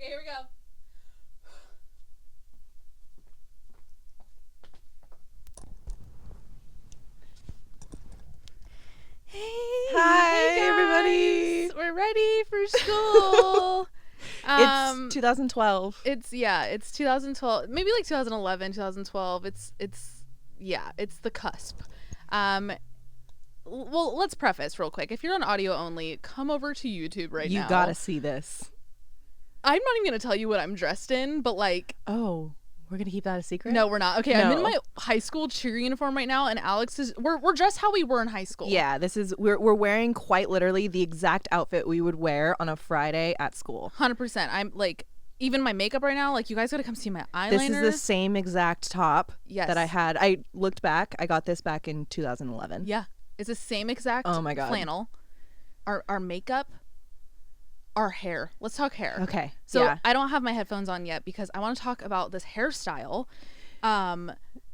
Okay, here we go. Hi, everybody. We're ready for school. It's 2012. It's 2012, maybe like 2011, 2012. It's the cusp. Well, let's preface real quick. If you're on audio only, come over to YouTube now. You gotta see this. I'm not even gonna tell you what I'm dressed in, but like, oh, we're gonna keep that a secret? No, we're not. Okay, No. I'm in my high school cheer uniform right now, and Alex is. We're dressed how we were in high school. Yeah, we're wearing quite literally the exact outfit we would wear on a Friday at school. 100%. I'm like, even my makeup right now. Like, you guys gotta come see my eyeliner. This is the same exact top Yes. that I had. I looked back. I got this back in 2011. Yeah, it's the same exact. Oh my God. Flannel. Our makeup. Our hair. Let's talk hair. Okay. So yeah. I don't have my headphones on yet because I want to talk about this hairstyle.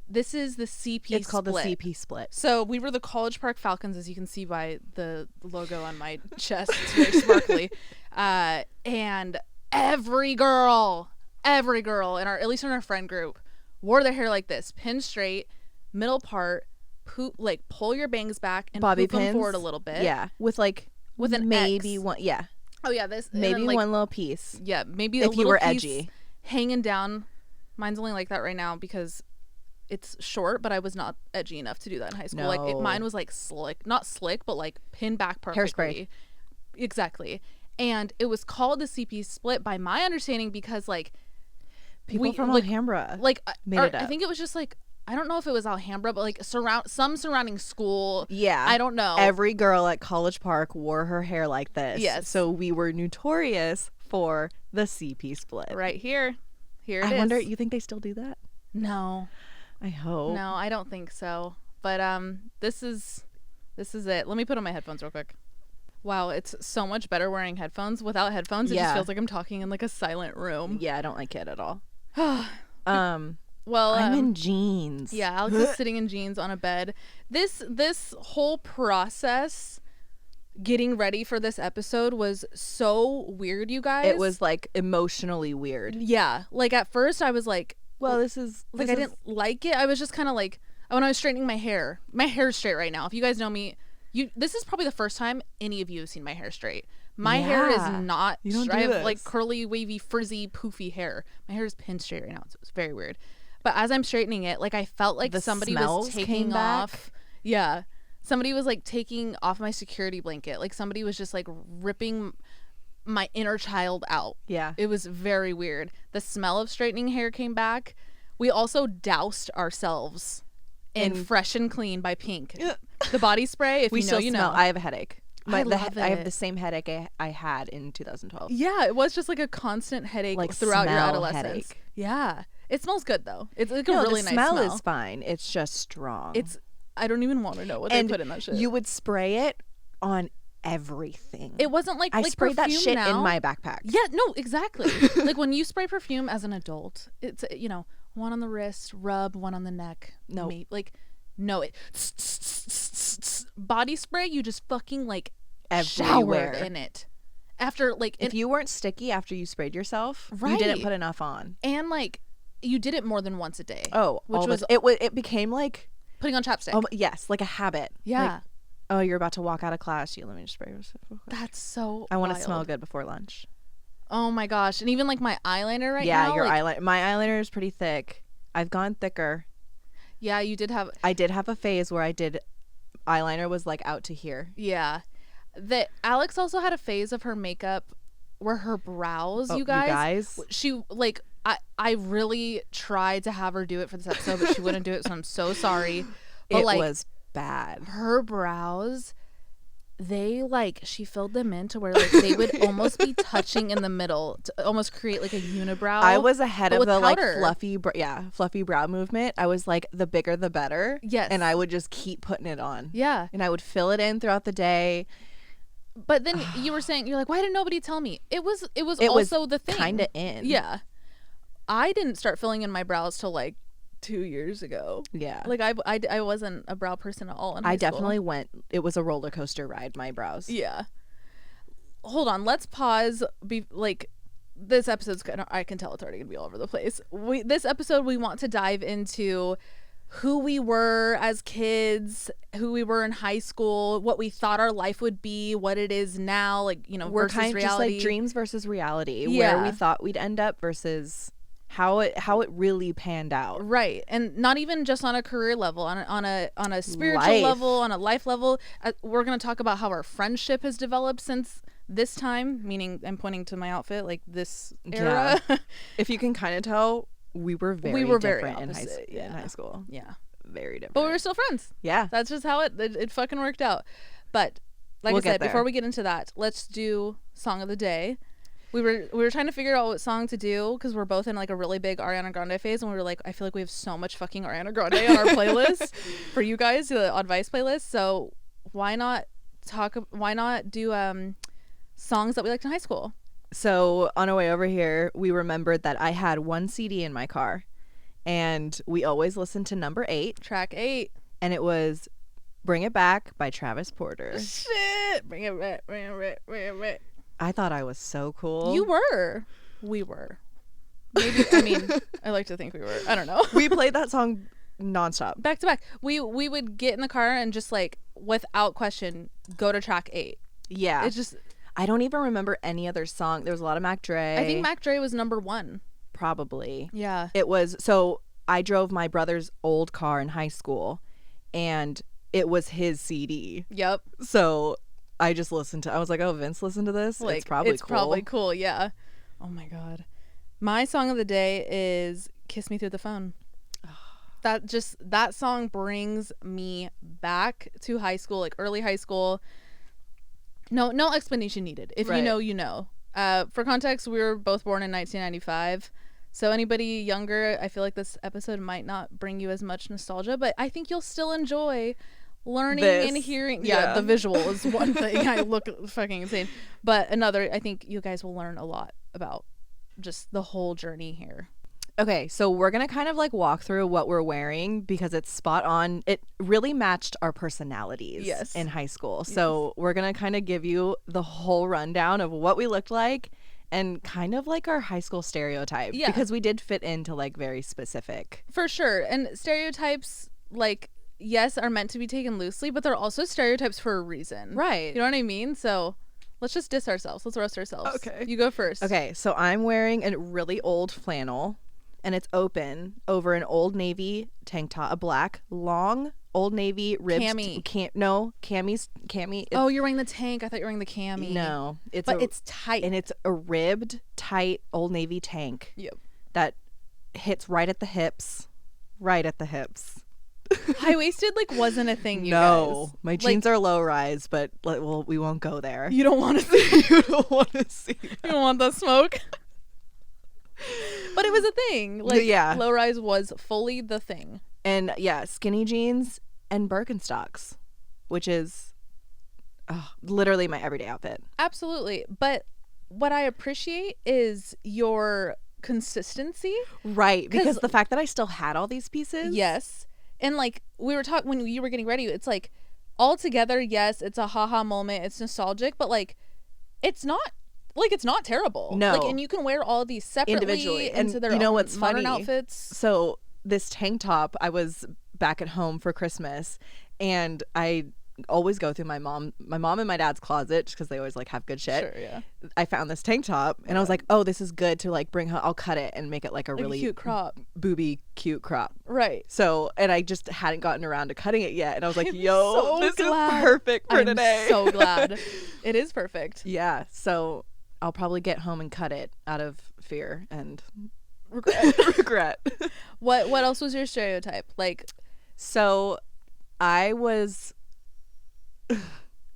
This is the CP It's called the split. CP split. So we were the College Park Falcons, as you can see by the logo on my chest. It's very sparkly. And every girl in our, at least in our friend group, wore their hair like this, pin straight, middle part, pull your bangs back and Bobby poop them pins forward a little bit. Yeah, with an maybe X. one. Yeah, Oh yeah, this maybe and then, one little piece. Yeah, maybe a If little you were piece edgy, hanging down. Mine's only like that right now because it's short, but I was not edgy enough to do that in high school. No. Like mine was like slick, not slick, but like pinned back perfectly. Hairspray. Exactly. And it was called the CP split by my understanding because like people from Alhambra made it up. I think it was just like, I don't know if it was Alhambra, but like some surrounding school. Yeah. I don't know. Every girl at College Park wore her hair like this. Yes. So we were notorious for the CP split. Right here. Here it is. I wonder, you think they still do that? No. I hope. No, I don't think so. But this is it. Let me put on my headphones real quick. Wow, it's so much better wearing headphones. Without headphones, it just feels like I'm talking in like a silent room. Yeah, I don't like it at all. Well, I'm in jeans. Yeah, Alex is sitting in jeans on a bed. This whole process getting ready for this episode was so weird, you guys. It was like emotionally weird. Yeah. Like at first I was like, well, this is I didn't like it. I was just kind of like, when I was straightening my hair's straight right now. If you guys know me, this is probably the first time any of you have seen my hair straight. My hair is not. You don't I have this. like curly, wavy, frizzy, poofy hair. My hair is pinned straight right now. So it's very weird. But as I'm straightening it, like I felt like somebody was taking off. Yeah. Somebody was like taking off my security blanket. Like somebody was just like ripping my inner child out. Yeah. It was very weird. The smell of straightening hair came back. We also doused ourselves in Fresh and Clean by Pink. The body spray, if you know. I have a headache. I love it. I have the same headache I had in 2012. Yeah, it was just like a constant headache like throughout your smell adolescence. Headache. Yeah. It smells good though. It's like a really nice smell. The smell is fine. It's just strong. I don't even want to know what they put in that shit. You would spray it on everything. It wasn't like I sprayed that shit now. in my backpack. Yeah, no, exactly. Like when you spray perfume as an adult, it's one on the wrist, rub, one on the neck. No, body spray. You just fucking like everywhere showered in it. After like, if you weren't sticky after you sprayed yourself, right. You didn't put enough on, and like you did it more than once a day. Oh, which it became like putting on chapstick. Oh yes, like a habit. Yeah. Like, oh, you're about to walk out of class. Let me just spray yourself real quick. That's so. I want to smell good before lunch. Oh my gosh, and even like my eyeliner now. Yeah, your eyeliner. My eyeliner is pretty thick. I've gone thicker. Yeah, you did have. I did have a phase where eyeliner was like out to here. Yeah, Alex also had a phase of her makeup where her brows. You guys. She like. I really tried to have her do it for this episode, but she wouldn't do it, so I'm so sorry. But it like, was bad. Her brows, she filled them in to where like they would almost be touching in the middle to almost create like a unibrow. I was ahead of the powder. Like fluffy brow movement. I was like, the bigger the better. Yes. And I would just keep putting it on. Yeah. And I would fill it in throughout the day. But then you were saying, you're like, why didn't nobody tell me? It was also the thing. Kind of in. Yeah. I didn't start filling in my brows till like 2 years ago. Yeah. Like I wasn't a brow person at all in high I school. definitely went. It was a roller coaster ride, my brows. Yeah. Hold on. Let's pause. this episode's gonna, I can tell it's already gonna be all over the place. This episode, we want to dive into who we were as kids, who we were in high school, what we thought our life would be, what it is now, like, you know, we're versus kind of reality. just like dreams versus reality, Yeah. where we thought we'd end up versus how it really panned out. Right. And not even just on a career level, on a spiritual Life. level, on a life level. We're going to talk about how our friendship has developed since this time, meaning I'm pointing to my outfit, like this era. Yeah. If you can kind of tell, we were very different in high school. Yeah. Very different. But we were still friends. Yeah. That's just how it fucking worked out. But like We'll I said, get there. before we get into that, let's do song of the day. We were trying to figure out what song to do because we're both in like a really big Ariana Grande phase, and we were like, I feel like we have so much fucking Ariana Grande on our playlist for you guys, the Oddvice playlist. So why not do songs that we liked in high school? So on our way over here, we remembered that I had one CD in my car, and we always listened to number 8, Track 8. and it was "Bring It Back" by Travis Porter. Shit, bring it back, bring it back, bring it back. I thought I was so cool. You were. We were. Maybe. I mean, I like to think we were. I don't know. We played that song nonstop. Back to back. We would get in the car and just like without question go to track 8. Yeah. It's just. I don't even remember any other song. There was a lot of Mac Dre. I think Mac Dre was number 1. Probably. Yeah. It was. So I drove my brother's old car in high school, and it was his CD. Yep. So I just listened to. I was like, "Oh, Vince listened to this. Like, it's probably it's cool." probably cool. Yeah. Oh my god. My song of the day is "Kiss Me Through the Phone." That song brings me back to high school, like early high school. No explanation needed. If Right. you know, you know. For context, we were both born in 1995. So anybody younger, I feel like this episode might not bring you as much nostalgia, but I think you'll still enjoy learning This. and hearing. Yeah. The visual is one thing. I look fucking insane. But another, I think you guys will learn a lot about just the whole journey here. Okay, so we're going to kind of like walk through what we're wearing because it's spot on. It really matched our personalities Yes. in high school. So we're going to kind of give you the whole rundown of what we looked like and kind of like our high school stereotype. Yeah. Because we did fit into like very specific. For sure. And stereotypes, like, yes, are meant to be taken loosely, but they're also stereotypes for a reason. Right. You know what I mean? So let's just diss ourselves. Let's roast ourselves. Okay. You go first. Okay, so I'm wearing a really old flannel, and it's open over an Old Navy tank top, a black, long Old Navy ribbed. Cami. Cami. Oh, you're wearing the tank. I thought you were wearing the cami. No, it's tight. and it's a ribbed, tight Old Navy tank. Yep. That hits right at the hips. Right at the hips. High waisted wasn't a thing. You No, guys. my jeans are low rise, but well, we won't go there. You don't want to see. You don't want to see. You don't want the smoke. But it was a thing. Yeah. Low rise was fully the thing. And yeah, skinny jeans and Birkenstocks, which is literally my everyday outfit. Absolutely. But what I appreciate is your consistency. Right, because 'Cause- the fact that I still had all these pieces. Yes. And we were talking when you were getting ready, it's like all together, yes, it's a haha moment, it's nostalgic, but it's not it's not terrible. No. And you can wear all of these separately Individually. And into their you know own what's modern funny? outfits. So this tank top, I was back at home for Christmas, and I always go through my mom and my dad's closet just because they always have good shit. Sure, yeah. I found this tank top, and I was like, oh, this is good to bring her. I'll cut it and make it a really cute crop. booby cute crop. Right. So, and I just hadn't gotten around to cutting it yet, and I was like, I'm yo, so this glad. is perfect for I'm today. so glad. It is perfect. Yeah, so I'll probably get home and cut it out of fear and regret. What else was your stereotype? So I was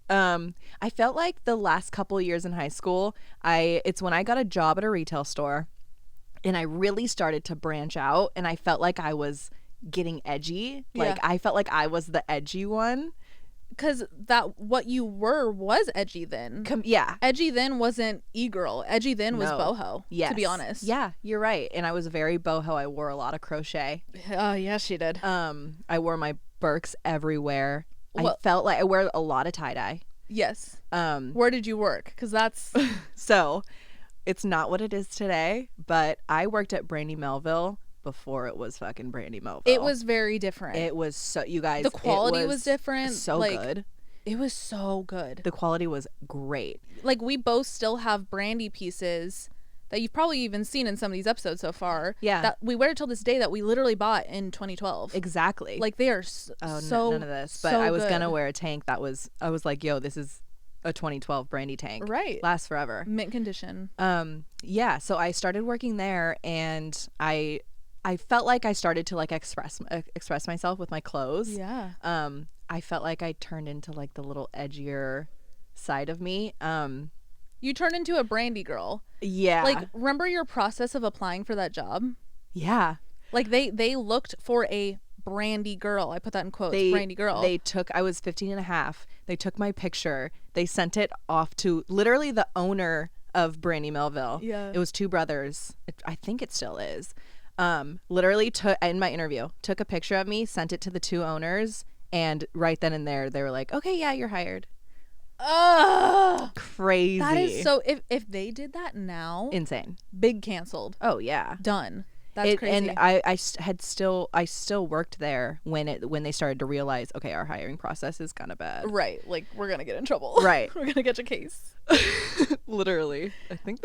I felt like the last couple of years in high school, it's when I got a job at a retail store, and I really started to branch out, and I felt like I was getting edgy. Yeah. I felt like I was the edgy one. Because what you were was edgy then. Yeah. Edgy then wasn't e-girl. Edgy then was No. boho. Yes. To be honest. Yeah, you're right. And I was very boho. I wore a lot of crochet. Oh, yeah, she did. I wore my Birks everywhere. I Well- felt like I wear a lot of tie-dye. Yes. Um, Where did you work? Because that's so it's not what it is today, but I worked at Brandy Melville before it was fucking Brandy Melville. It was very different. It was so, you guys, the quality was different. So good. It was so good. The quality was great. Like, we both still have Brandy pieces that you've probably even seen in some of these episodes so far. Yeah. That we wear till this day that we literally bought in 2012. Exactly. Like, they are so none of this. But so I was good. gonna wear a tank that was, I was like, yo, this is a 2012 Brandy tank. Right. Lasts forever. Mint condition. Yeah. So I started working there, and I felt like I started to like express myself with my clothes. Yeah. I felt like I turned into like the little edgier side of me. You turned into a Brandy girl. Yeah. Like, remember your process of applying for that job? Yeah. Like, they looked for a Brandy girl. I put that in quotes. Brandy girl. I was 15 and a half. They took my picture. They sent it off to literally the owner of Brandy Melville. Yeah. It was two brothers. I think it still is. Literally took, in my interview, took a picture of me, sent it to the two owners, and right then and there they were like, okay, yeah, you're hired. Ugh. Crazy. That is so, if they did that now, insane. big canceled. Oh yeah. Done. That's crazy. And I still worked there when they started to realize, okay, our hiring process is kind of bad. Right. Like, we're going to get in trouble. Right. We're going to get your case. Literally. I think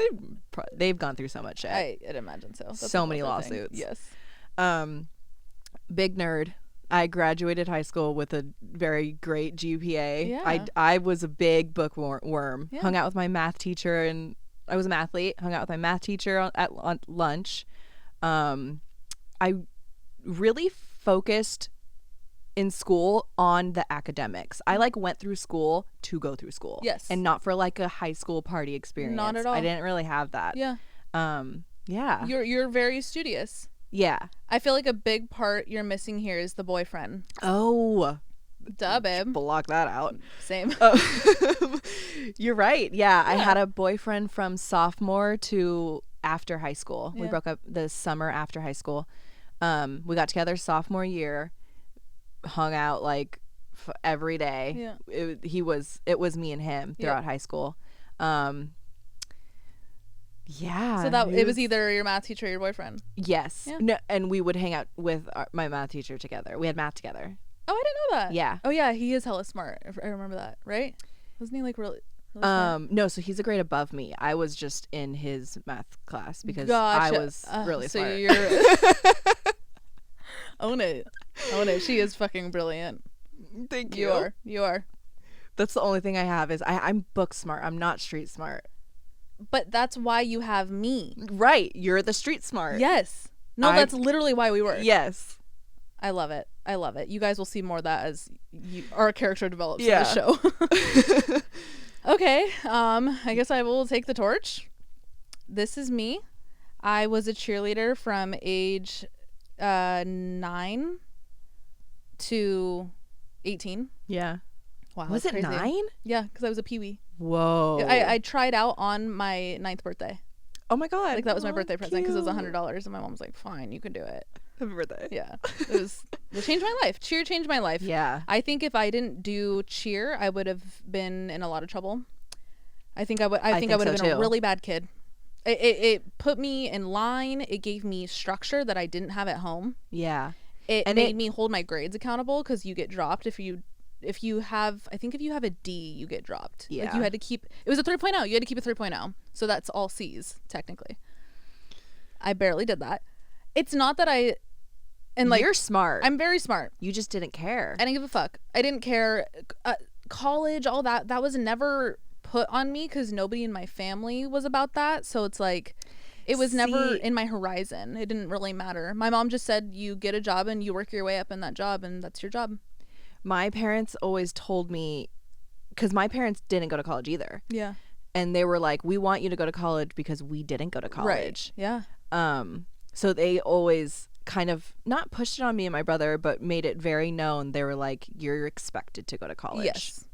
they've gone through so much shit. I'd imagine so. That's so a many whole thing. lawsuits. Yes. Big nerd. I graduated high school with a very great GPA. Yeah. I was a big bookworm. Yeah. Hung out with my math teacher, and I was an athlete. Hung out with my math teacher at lunch. I really focused in school on the academics. I like went through school to go through school. Yes. And not for like a high school party experience. Not at all. I didn't really have that. Yeah. Yeah. You're very studious. Yeah. I feel like a big part you're missing here is the boyfriend. Oh. Duh, babe. Block that out. Same. You're right. Yeah. I had a boyfriend from sophomore to after high school. We broke up the summer after high school. We got together sophomore year, hung out like every day. Yeah. It was me and him throughout high school. Yeah. So it was either your math teacher or your boyfriend. Yes. Yeah. No, and we would hang out with my math teacher together. We had math together. Oh, I didn't know that. Yeah. Oh yeah, he is hella smart. I remember that, right? Wasn't he like really smart? No, so he's a grade above me. I was just in his math class because Gotcha. I was really so smart. You're Own it. She is fucking brilliant. Thank You are. That's the only thing I have is I'm book smart. I'm not street smart. But that's why you have me. Right. You're the street smart. Yes. No, that's literally why we work. Yes. I love it. You guys will see more of that as our character develops in the show. Okay. I guess I will take the torch. This is me. I was a cheerleader from age 9 to 18. Yeah. Wow. Was that's it crazy. 9? Yeah, because I was a peewee. Whoa. I tried out on my 9th birthday. Oh my god. Like, that was my birthday present because it was $100, and my mom was like, "Fine, you can do it." Happy birthday. Yeah, it changed my life. Cheer changed my life. Yeah. I think if I didn't do cheer, I would have been in a lot of trouble. I think I would have been a really bad kid. It put me in line. It gave me structure that I didn't have at home. Yeah. It made me hold my grades accountable because you get dropped if you have a D, you get dropped. Yeah. Like, you had to keep, it was a 3.0. You had to keep a 3.0. So that's all C's technically. I barely did that. It's not that you're smart. I'm very smart. You just didn't care. I didn't give a fuck. I didn't care. College, all that was never put on me because nobody in my family was about that. So it's like, it was never in my horizon. It didn't really matter. My mom just said, you get a job and you work your way up in that job, and that's your job. My parents always told me, because my parents didn't go to college either. Yeah. And they were like, we want you to go to college because we didn't go to college. Right. Yeah. So they always kind of not pushed it on me and my brother, but made it very known. They were like, you're expected to go to college. Yes.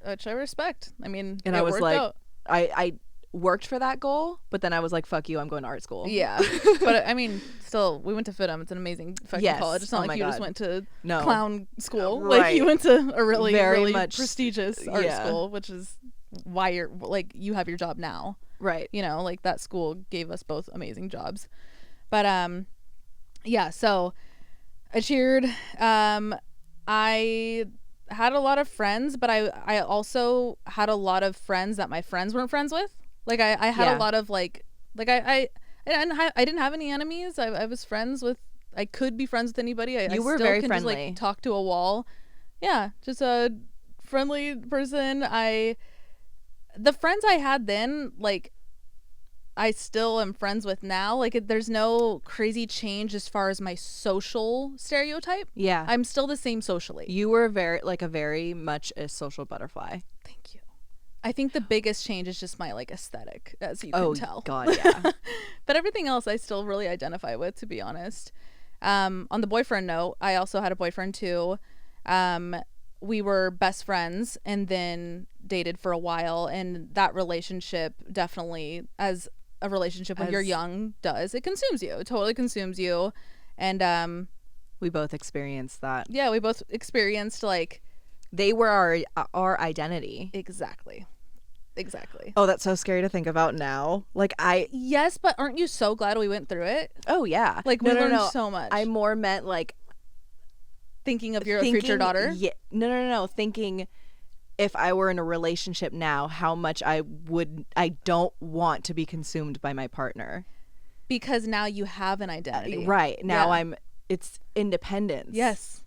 Which I respect. I mean, and it I was worked like, out. I worked for that goal, but then I was like, fuck you, I'm going to art school. Yeah. But I mean, still, we went to FITM. It's an amazing fucking college. It's not like you just went to clown school. Right. Like, you went to a really, very really much prestigious art school, which is why you're like you have your job now. Right. You know, like that school gave us both amazing jobs. But yeah, so I cheered. I had a lot of friends, but I also had a lot of friends that my friends weren't friends with. Like I had a lot of like I didn't have any enemies. I was friends with, I could be friends with anybody. I were still very can friendly. just like talk to a wall. Yeah, just a friendly person. The friends I had then, like I still am friends with now. Like there's no crazy change as far as my social stereotype. Yeah. I'm still the same socially. You were very much a social butterfly. Thank you. I think the biggest change is just my like aesthetic, as you can tell. Oh God, yeah. But everything else I still really identify with, to be honest. On the boyfriend note, I also had a boyfriend too. We were best friends and then dated for a while, and that relationship definitely, as a relationship when you're young does, it consumes you. It totally consumes you. And we both experienced that. Yeah, we both experienced like they were our identity. Exactly. Oh, that's so scary to think about now. Like yes, but aren't you so glad we went through it? Oh yeah. Like we learned so much. I more meant like thinking of your future daughter. Yeah. No. Thinking if I were in a relationship now, how much I don't want to be consumed by my partner. Because now you have an identity. Right. Now it's independence. Yes.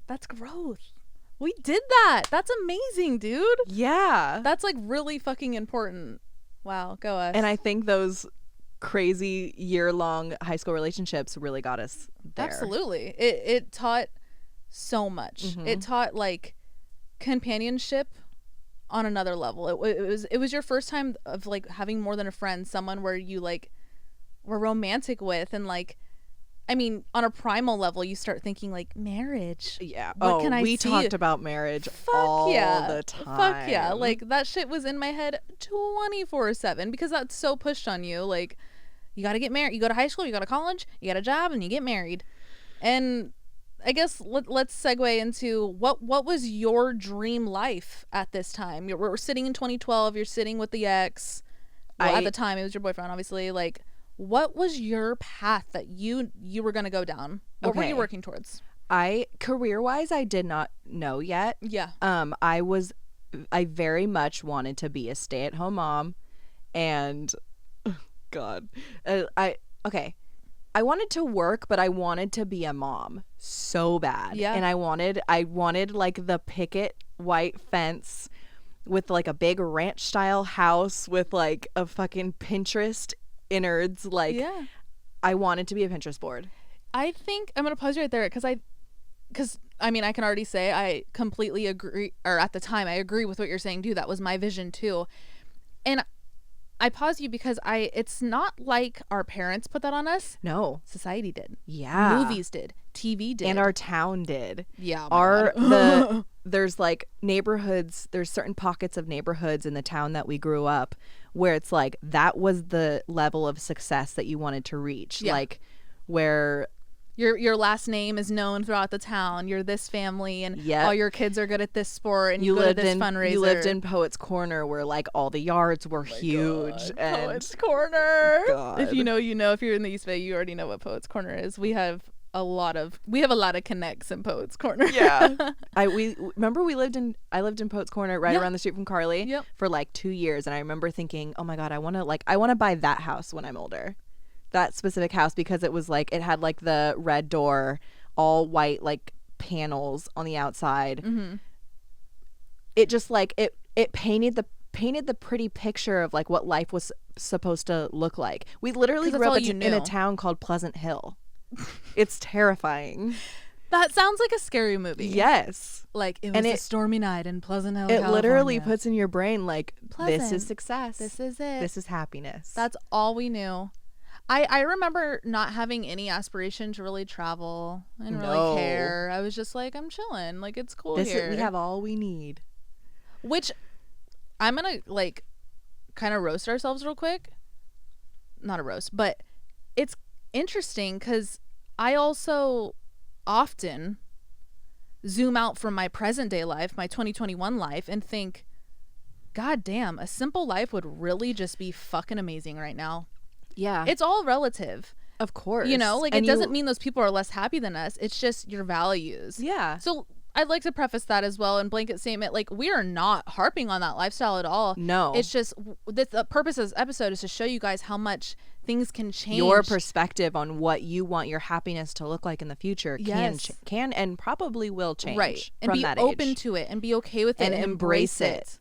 That's growth. We did that. That's amazing, dude. Yeah. That's like really fucking important. Wow. Go us. And I think those crazy year-long high school relationships really got us there. Absolutely. It taught so much. Mm-hmm. It taught like companionship on another level. It was your first time of like having more than a friend, someone where you like were romantic with, and like I mean on a primal level you start thinking like marriage. Yeah. We talked about marriage all the time. Fuck yeah. Like that shit was in my head 24/7 because that's so pushed on you. Like you got to get married. You go to high school, you go to college, you get a job, and you get married. And I guess let's segue into what was your dream life at this time? We're sitting in 2012. You're sitting with the ex. Well, at the time, it was your boyfriend, obviously. Like, what was your path that you were going to go down? What were you working towards? Career-wise, I did not know yet. Yeah. I very much wanted to be a stay-at-home mom, and God, I wanted to work, but I wanted to be a mom so bad. Yeah. And I wanted like the picket white fence with like a big ranch style house with like a fucking Pinterest innards. Like, yeah. I wanted to be a Pinterest board. I think I'm going to pause you right there because I mean, I can already say I completely agree, or at the time I agree with what you're saying too. That was my vision too. And I pause you because it's not like our parents put that on us. No. Society did. Yeah. Movies did. TV did. And our town did. Yeah. There's like neighborhoods, there's certain pockets of neighborhoods in the town that we grew up where it's like that was the level of success that you wanted to reach. Yeah. Like where your last name is known throughout the town. You're this family, and all your kids are good at this sport, and you go to this fundraiser. You lived in Poets Corner, where like all the yards were huge. God. And Poets Corner. God. If you know, you know. If you're in the East Bay, you already know what Poets Corner is. We have a lot of connects in Poets Corner. Yeah. I lived in Poets Corner right around the street from Carly for like 2 years, and I remember thinking, oh my God, I want to buy that house when I'm older. That specific house, because it was like it had like the red door, all white like panels on the outside. Mm-hmm. It just like it painted the pretty picture of like what life was supposed to look like. We literally grew up in a town called Pleasant Hill. It's terrifying. That sounds like a scary movie. Yes. Like it was a stormy night in Pleasant Hill, California. Literally puts in your brain like Pleasant. This is success. This is it. This is happiness. That's all we knew. I remember not having any aspiration to really travel and really care. I was just like, I'm chilling. Like, it's cool here. We have all we need. Which I'm going to, like, kind of roast ourselves real quick. Not a roast, but it's interesting because I also often zoom out from my present day life, my 2021 life, and think, god damn, a simple life would really just be fucking amazing right now. Yeah. It's all relative. Of course. You know, like And it doesn't mean those people are less happy than us. It's just your values. Yeah. So I'd like to preface that as well in blanket statement. Like, we are not harping on that lifestyle at all. No. It's just the purpose of this episode is to show you guys how much things can change. Your perspective on what you want your happiness to look like in the future can and probably will change. Right. And from be that open age. to it and be okay with it And embrace it.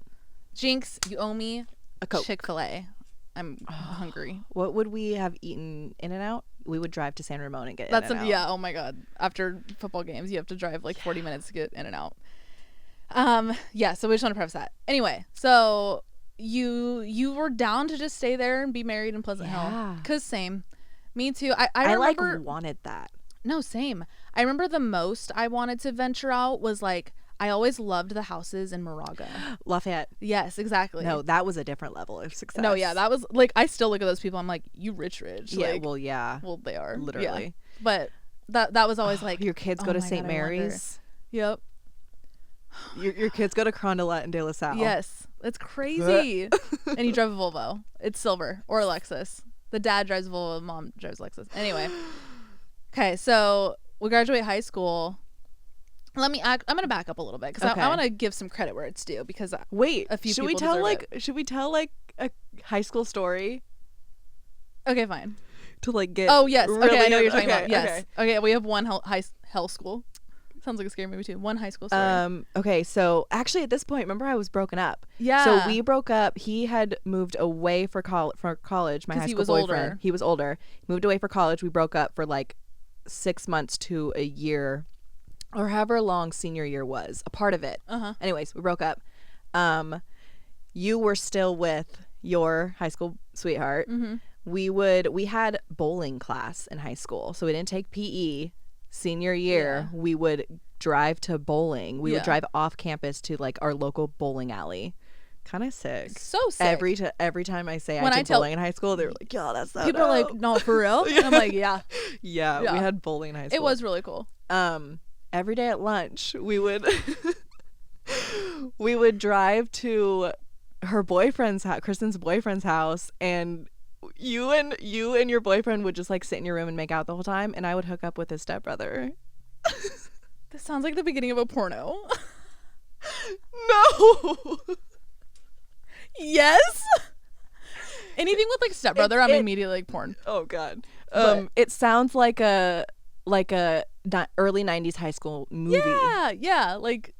Jinx, you owe me A Coke. Chick-fil-A. I'm hungry. What would we have eaten? In-N-Out? We would drive to San Ramon and get That's In-N-Out. yeah, oh my god. After football games, you have to drive like 40 minutes to get in and out. Yeah, so we just want to preface that. Anyway, so you were down to just stay there and be married in Pleasant Hill. Cause same. Me too. I remember, like wanted that. No, same. I remember the most I wanted to venture out was like, I always loved the houses in Moraga. Lafayette. Yes, exactly. No, that was a different level of success. No, yeah, that was like, I still look at those people. I'm like, you rich. Yeah, Like, well, yeah. well, they are Literally. Yeah. But that was always like, your kids go to St. Mary's. Yep. Your kids go to Carondelet and De La Salle. Yes, it's crazy. And you drive a Volvo. It's silver or a Lexus. The dad drives a Volvo, mom drives a Lexus. Anyway, okay, so we graduate high school. I'm gonna back up a little bit because I want to give some credit where it's due because wait, a few should we people tell deserve should we tell like a high school story Okay, fine. to like get? Oh yes, really okay, I know what you're talking okay, about. Yes, okay. We have one hell school. Sounds like a scary movie too. One high school story. Okay, so actually at this point, remember I was broken up. Yeah. So we broke up. He had moved away for college. My high school boyfriend. Older. He was older. He moved away for college. We broke up for like 6 months to a year, or however long senior year was. A part of it. Anyways, we broke up. You were still with your high school sweetheart. Mm-hmm. We had bowling class in high school, so we didn't take PE. Senior year, we would drive to bowling. We would drive off campus to like our local bowling alley. Kind of sick. So sick. Every time I say When I I did tell- bowling in high school, they were like, "Yeah, that's so People are dope." like, no, for real? And I'm like, yeah. Yeah, we had bowling in high school. It was really cool. Every day at lunch, we would we would drive to her boyfriend's house, Kristen's boyfriend's house, and you and your boyfriend would just like sit in your room and make out the whole time, and I would hook up with his stepbrother. This sounds like the beginning of a porno. No. Yes. Anything with like stepbrother, I'm immediately like porn. Oh god. But- It sounds like a early 90s high school movie. Yeah, like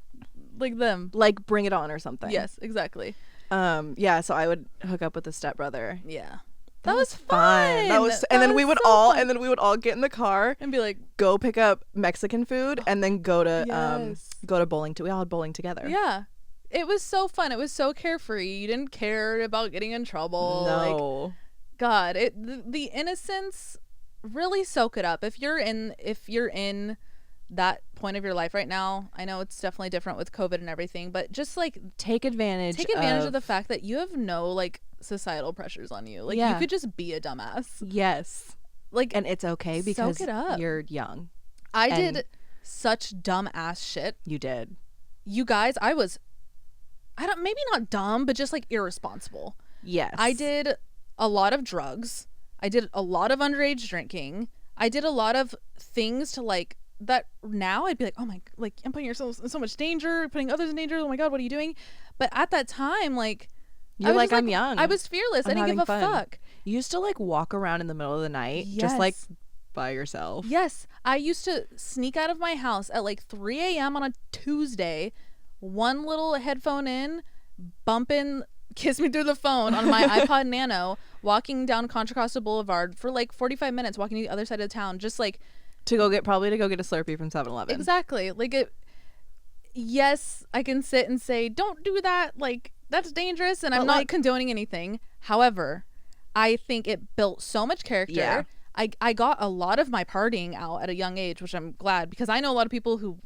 them. Like Bring It On or something. Yes, exactly. Yeah, so I would hook up with the stepbrother. Yeah. That was fun. And then we would all get in the car and be like, go pick up Mexican food and then go to Yes. go to bowling. We all had bowling together. yeah. It was so fun. It was so carefree. You didn't care about getting in trouble. No. Like, God, the innocence, really soak it up. If you're in that point of your life right now, I know it's definitely different with COVID and everything, but just like take advantage of the fact that you have no like societal pressures on you. Like you could just be a dumbass. Yes. Like, and it's okay because soak it up. you're young. I And- did such dumb ass shit. You did. You guys, maybe not dumb, but just like irresponsible. Yes. I did a lot of drugs. I did a lot of underage drinking. I did a lot of things to like that now I'd be like, oh my, like I'm putting yourself in so much danger, putting others in danger. Oh my God, what are you doing? But at that time, like, You're like, I'm young. I was fearless. I I'm didn't give a having fun. fuck. You used to like walk around in the middle of the night just like Yes. by yourself. Yes. I used to sneak out of my house at like 3 a.m. on a Tuesday, one little headphone in, bumping Kiss Me Through the Phone on my iPod Nano, walking down Contra Costa Boulevard for like 45 minutes, walking to the other side of town, just like To go get a Slurpee from 7-Eleven. exactly like it. Yes, I can sit and say, don't do that. Like, that's dangerous. And I'm But, not like- condoning anything. However, I think it built so much character. Yeah. I got a lot of my partying out at a young age, which I'm glad, because I know a lot of people who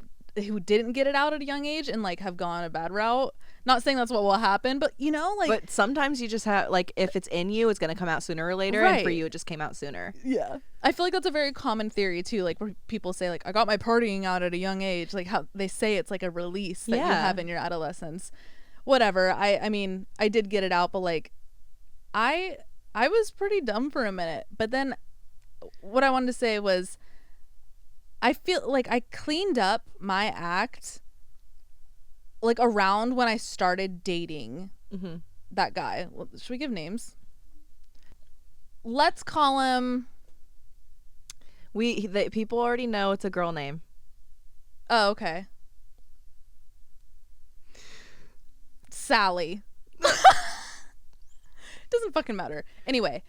didn't get it out at a young age and like have gone a bad route. Not saying that's what will happen, but you know, like, But sometimes you just have like if it's in you, it's gonna come out sooner or later. And for Right. you, it just came out sooner. yeah, I feel like that's a very common theory too, like where people say like I got my partying out at a young age, like how they say it's like a release that you Yeah. have in your adolescence, whatever. I mean, I did get it out, but like I was pretty dumb for a minute. But then what I wanted to say was I feel like I cleaned up my act like around when I started dating that guy. Well, should we give names? Let's call him. People already know it's a girl name. Oh, okay. Sally. Doesn't fucking matter. Anyway,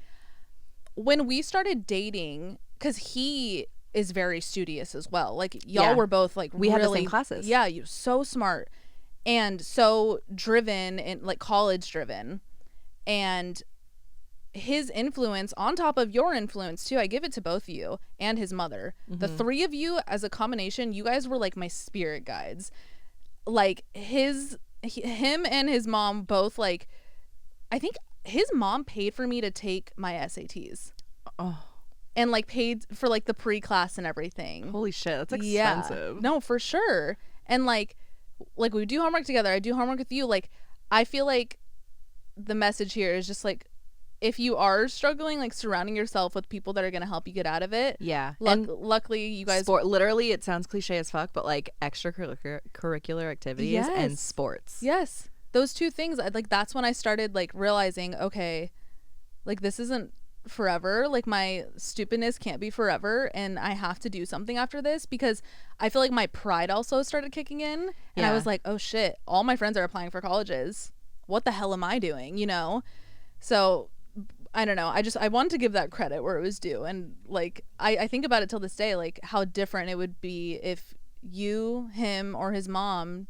when we started dating, because he is very studious as well. Like y'all were both like we really, had the same classes. Yeah, you so smart and so driven and like college driven, and his influence on top of your influence too. I give it to both of you and his mother. The three of you as a combination, you guys were like my spirit guides. Like him and his mom both, like, I think his mom paid for me to take my SATs. Oh. And like paid for like the pre-class and everything. Holy shit, that's expensive. Yeah. No, for sure. And like we do homework together. I do homework with you. Like I feel like the message here is just like, if you are struggling, like surrounding yourself with people that are going to help you get out of it. Yeah. Luckily you guys literally, it sounds cliche as fuck, but like extracurricular activities and sports. Yes. Those two things, like that's when I started like realizing, okay, like this isn't forever. Like my stupidness can't be forever, and I have to do something after this, because I feel like my pride also started kicking in, and I was like, oh shit, all my friends are applying for colleges. What the hell am I doing? You know? So I don't know. I wanted to give that credit where it was due. And like, I think about it till this day, like how different it would be if you, him, or his mom,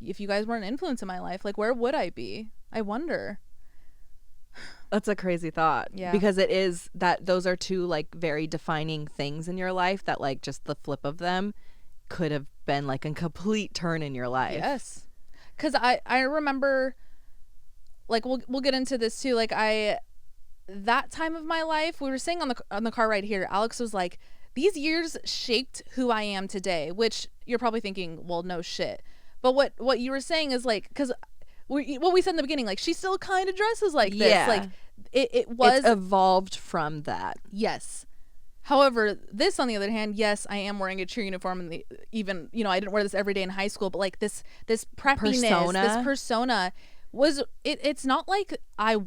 if you guys weren't an influence in my life, like where would I be? I wonder. That's a crazy thought. Yeah. Because it is that those are two like very defining things in your life that like just the flip of them could have been like a complete turn in your life. Yes. Cause I remember, like we'll get into this too. Like that time of my life, we were saying on the car ride here, Alex was like, these years shaped who I am today, which you're probably thinking, well, no shit. But what you were saying is like, because what we said in the beginning, like she still kind of dresses like this. Yeah. Like it's evolved from that. Yes. However, this on the other hand, yes, I am wearing a cheer uniform, and even, you know, I didn't wear this every day in high school, but like this preppiness, this persona was it's not like I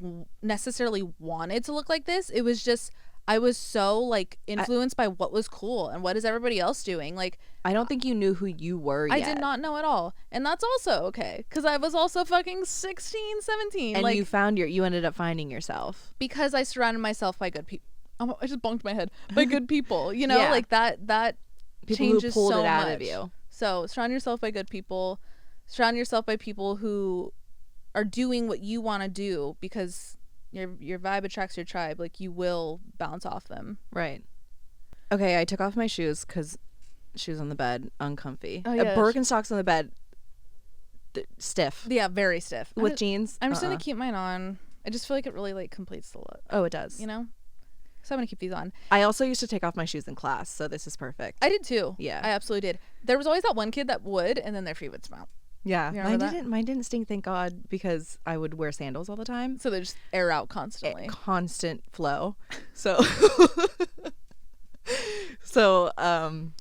necessarily wanted to look like this. It was just I was so like influenced by what was cool and what is everybody else doing. Like I don't think you knew who you were yet. I did not know at all. And that's also okay, because I was also fucking 16, 17. And like, you ended up finding yourself. Because I surrounded myself by good people. Oh, I just bonked my head. By good people, you know, like that people changes who pulled so it out much. of you. So surround yourself by good people. Surround yourself by people who are doing what you want to do, because your vibe attracts your tribe. Like you will bounce off them. Right. Okay, I took off my shoes because shoes on the bed, uncomfy. Oh, yeah. Birkenstocks on the bed, stiff. Yeah, very stiff. With jeans. I'm just gonna keep mine on. I just feel like it really like completes the look. Oh, it does. You know? So I'm gonna keep these on. I also used to take off my shoes in class, so this is perfect. I did too. Yeah. I absolutely did. There was always that one kid that would, and then their feet would smell. Yeah. Mine didn't stink, thank God, because I would wear sandals all the time. So they just air out constantly. Constant flow. So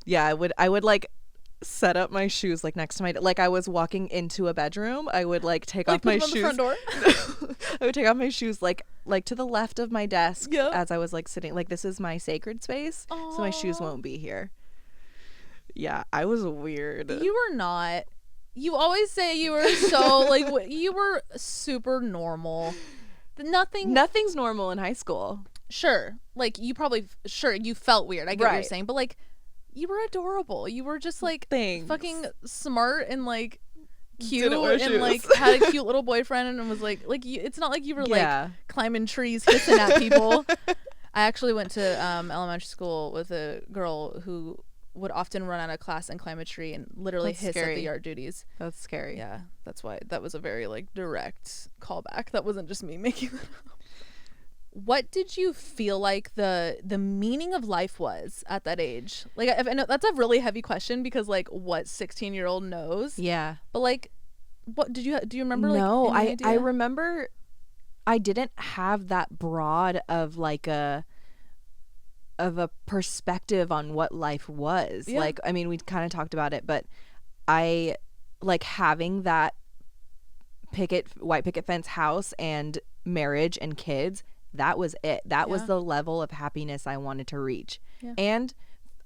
yeah, I would like set up my shoes like next to my, like I was walking into a bedroom, I would like take off my shoes. On the front door? I would take off my shoes like to the left of my desk as I was like sitting, like this is my sacred space. Aww. So my shoes won't be here. Yeah, I was weird. You were not. You always say you were so like you were super normal. Nothing's normal in high school. Sure, like you probably you felt weird. I get what you're saying, but like you were adorable. You were just like fucking smart and like cute and like had a cute little boyfriend and was like you, it's not like you were like climbing trees hissing at people. I actually went to elementary school with a girl who would often run out of class and climb a tree and literally hiss at the yard duties. That's scary. Yeah, that's why that was a very like direct callback. That wasn't just me making that up. What did you feel like the meaning of life was at that age? Like I know that's a really heavy question, because like what 16-year-old knows? Yeah. But like What did you do? You remember? No, like, any I idea? remember I didn't have that broad of like a perspective on what life was. Yeah. Like, I mean, we kind of talked about it, but I like having that white picket fence house and marriage and kids. That was it. That was Yeah. the level of happiness I wanted to reach. Yeah. And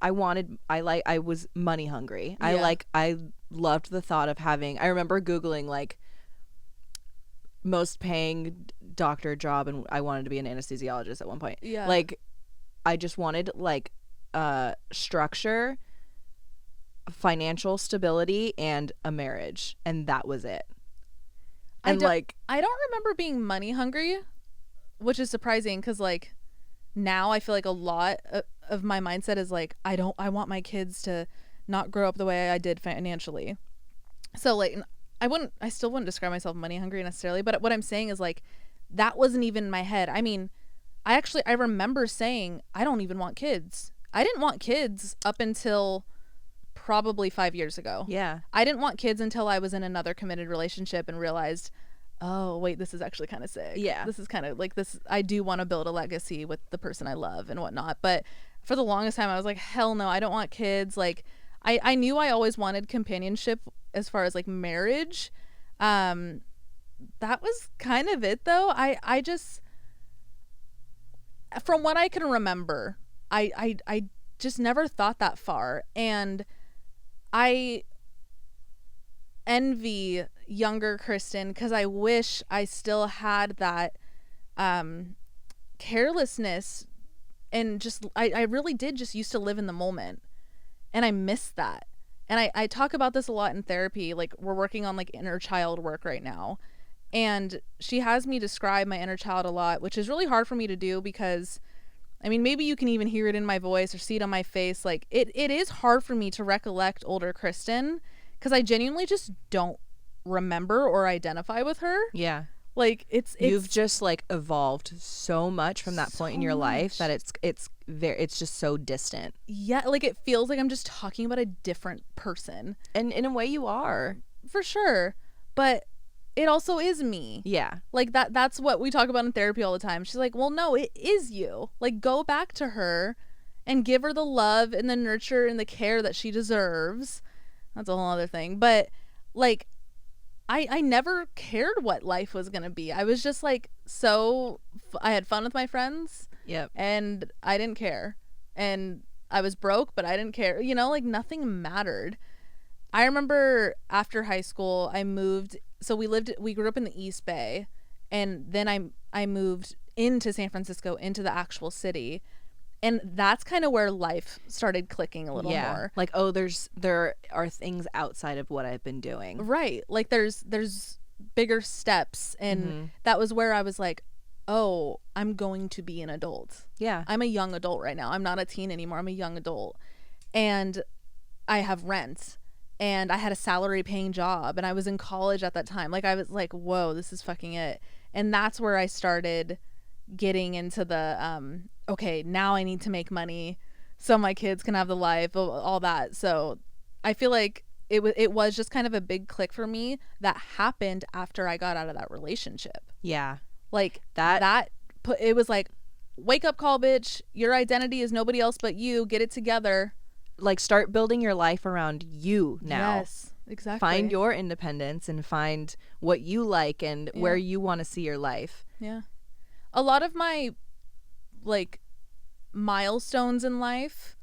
I was money hungry. Yeah. I loved the thought of having, I remember Googling like most paying doctor job, and I wanted to be an anesthesiologist at one point. Yeah. Like, I just wanted like structure, financial stability, and a marriage, and that was it. And I don't remember being money hungry, which is surprising because like now I feel like a lot of my mindset is like I want my kids to not grow up the way I did financially. So like I still wouldn't describe myself money hungry necessarily, but what I'm saying is like that wasn't even in my head. I mean, I remember saying I don't even want kids. I didn't want kids up until probably 5 years ago. yeah, I didn't want kids until I was in another committed relationship and realized, oh, wait, this is actually kind of sick. Yeah. This is kind of like this. I do want to build a legacy with the person I love and whatnot. But for the longest time, I was like, hell no, I don't want kids. Like, I knew I always wanted companionship as far as like marriage. That was kind of it though. I just, from what I can remember, I just never thought that far. And I envy younger Kristen because I wish I still had that carelessness, and just I really did just used to live in the moment, and I miss that. And I talk about this a lot in therapy. Like, we're working on like inner child work right now, and she has me describe my inner child a lot, which is really hard for me to do because I mean, maybe you can even hear it in my voice or see it on my face. Like, it is hard for me to recollect older Kristen because I genuinely just don't remember or identify with her. yeah. Like, it's You've just like evolved so much from that point in your life much. that it's just so distant. Yeah, like it feels like I'm just talking about a different person. And in a way you are. For sure. But it also is me. Yeah. Like that's what we talk about in therapy all the time. She's like, "Well, no, it is you. Like, go back to her and give her the love and the nurture and the care that she deserves." That's a whole other thing. But like I never cared what life was going to be. I was just like I had fun with my friends. Yep. And I didn't care. And I was broke, but I didn't care. You know, like nothing mattered. I remember after high school, I moved. So we grew up in the East Bay, and then I moved into San Francisco, into the actual city. And that's kind of where life started clicking a little more. Like, oh, there are things outside of what I've been doing. Right. Like there's bigger steps, and that was where I was like, "Oh, I'm going to be an adult." Yeah. I'm a young adult right now. I'm not a teen anymore. I'm a young adult. And I have rent, and I had a salary paying job, and I was in college at that time. Like, I was like, "Whoa, this is fucking it." And that's where I started getting into the okay, now I need to make money so my kids can have the life, all that. So I feel like it was just kind of a big click for me that happened after I got out of that relationship. Yeah. Like it was like, wake up call, bitch. Your identity is nobody else but you. Get it together. Like, start building your life around you now. Yes, exactly. Find your independence and find what you like and where you want to see your life. Yeah. A lot of my like milestones in life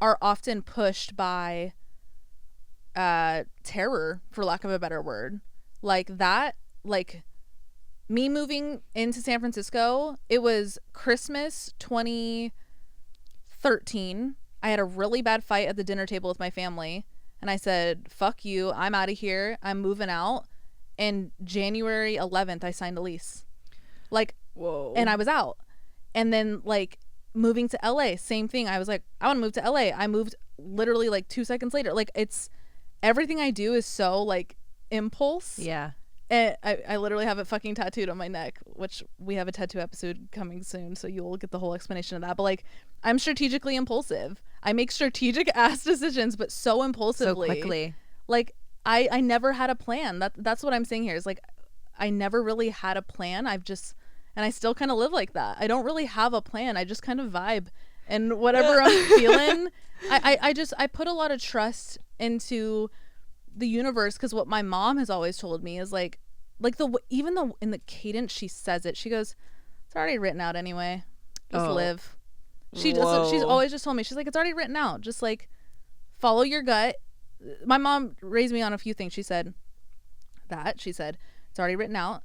are often pushed by terror, for lack of a better word. Like that, like me moving into San Francisco, it was Christmas 2013. I had a really bad fight at the dinner table with my family, and I said, "Fuck you, I'm out of here. I'm moving out." And January 11th, I signed a lease. Like, whoa. And I was out. And then like moving to LA, same thing. I was like, I want to move to LA. I moved literally like 2 seconds later. Like, it's everything I do is so like impulse. Yeah. And I literally have it fucking tattooed on my neck, which we have a tattoo episode coming soon, so you'll get the whole explanation of that. But like, I'm strategically impulsive. I make strategic ass decisions, but so impulsively. So quickly. Like, I never had a plan. That's what I'm saying here is like I never really had a plan. And I still kind of live like that. I don't really have a plan. I just kind of vibe, and whatever I'm feeling, I put a lot of trust into the universe, because what my mom has always told me is like even though in the cadence she says it, she goes, it's already written out anyway. Just live. She's always just told me, she's like, it's already written out. Just like follow your gut. My mom raised me on a few things. She said it's already written out.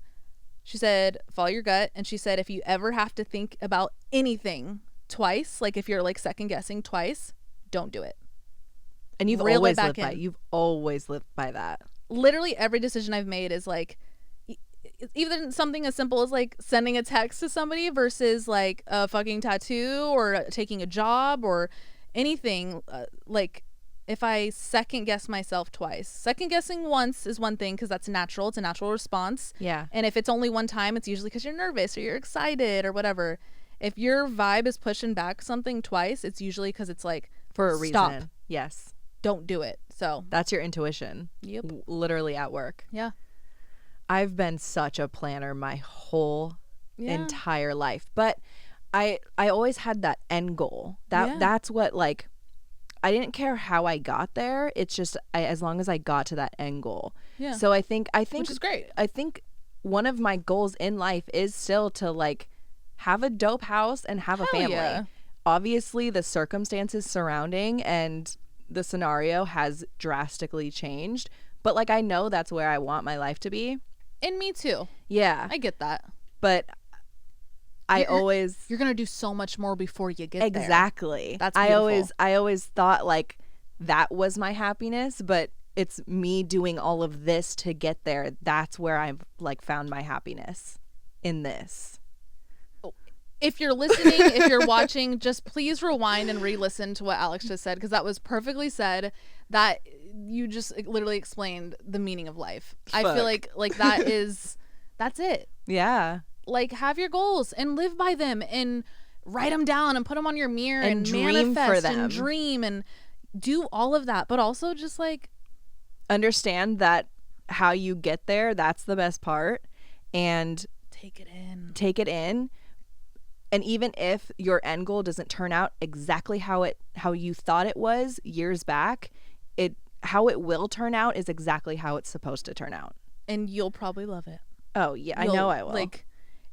She said follow your gut, and she said if you ever have to think about anything twice, like if you're like second guessing twice, don't do it. And you've always lived by that. Literally every decision I've made is like even something as simple as like sending a text to somebody versus like a fucking tattoo or taking a job or anything. Like if I second guess myself twice, second guessing once is one thing because that's natural. It's a natural response. Yeah. And if it's only one time, it's usually because you're nervous or you're excited or whatever. If your vibe is pushing back something twice, it's usually because it's like for a stop. reason. Yes. Don't do it. So that's your intuition. Yep. Literally at work. Yeah. I've been such a planner my whole entire life, but I always had that end goal. That's what, like, I didn't care how I got there. It's just as long as I got to that end goal. Yeah. So I think which is great. I think one of my goals in life is still to like have a dope house and have a family. Yeah. Obviously, the circumstances surrounding and the scenario has drastically changed, but like I know that's where I want my life to be. And me too. Yeah. I get that. But you're gonna do so much more before you get there. Exactly. That's beautiful. I always thought like that was my happiness, but it's me doing all of this to get there. That's where I've like found my happiness in this. If you're listening, if you're watching, just please rewind and re-listen to what Alex just said, because that was perfectly said. That you just literally explained the meaning of life. Fuck. I feel like that's it. Yeah. Like have your goals and live by them and write them down and put them on your mirror and dream manifest for them. And dream and do all of that, but also just like understand that how you get there, that's the best part, and take it in. And even if your end goal doesn't turn out exactly how you thought it was years back, how it will turn out is exactly how it's supposed to turn out. And you'll probably love it. Oh yeah, I know I will. Like